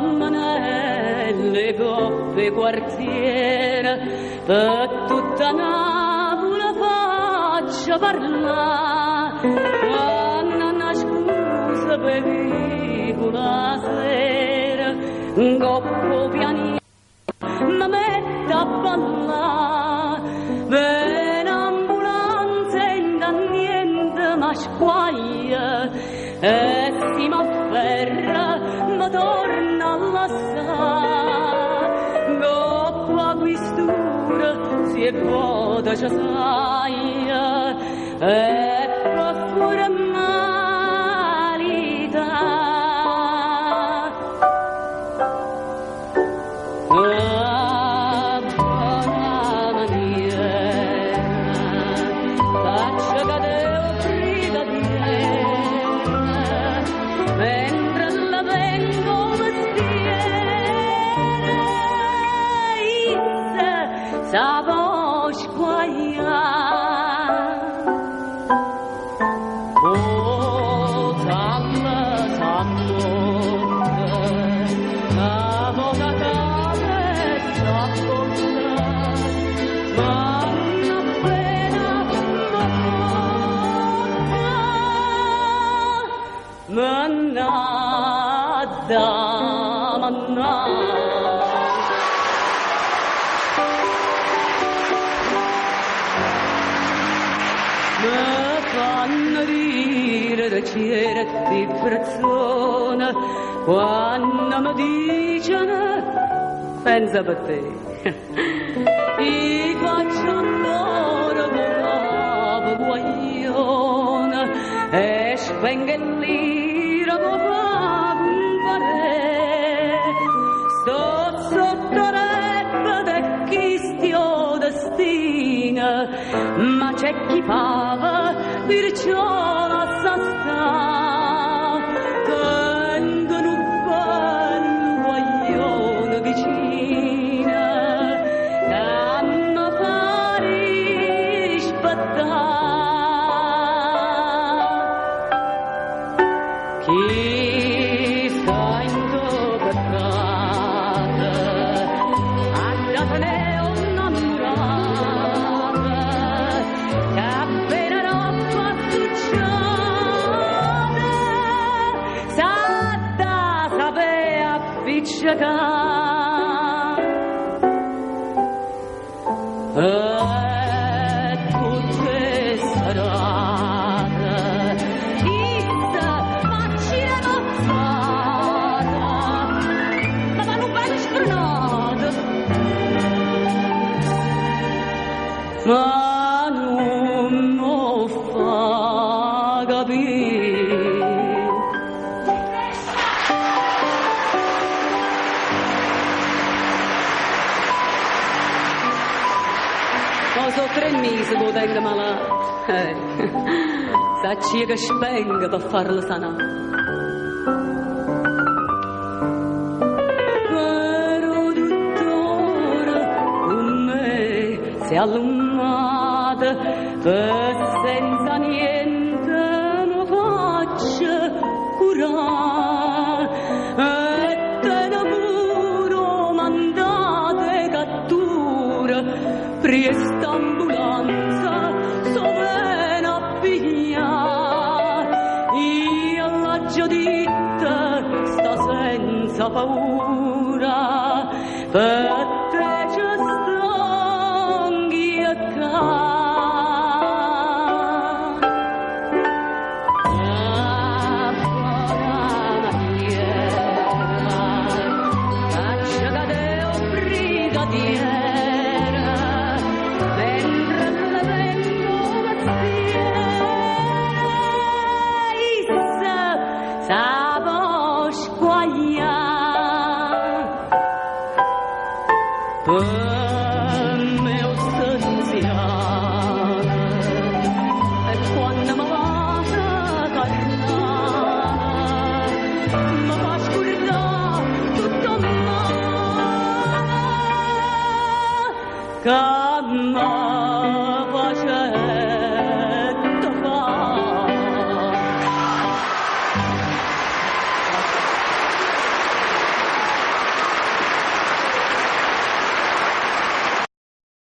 campanelle, coppe, quartiere, per tutta Napoli faccia parlare, quando una scusa per la sera, un coppo pianino, mi mette a ballare, per ambulanza e da niente mi squaglia, e si m'afferra, ma torna a lassare, coppo a quistura, si è vuota ci saia, e profura di persona quando mi dicono pensa per te ti faccio andare con la guagliona e spengellire con la compare sto sotto reppa de chi stio destina ma c'è chi fava perciò la sa sta ma non lo fa capire. Ma sono 3 mesi che tengo malato. Sacci che spengo per farlo sanare. Però dottore, con me si è allungata, per senza niente mi faccio curare. E te ne pure mandate cattura, presto ambulanza, so bene a pigliare. Io l'ho dita, sta senza paura, per te ci stonghi a casa. Come on.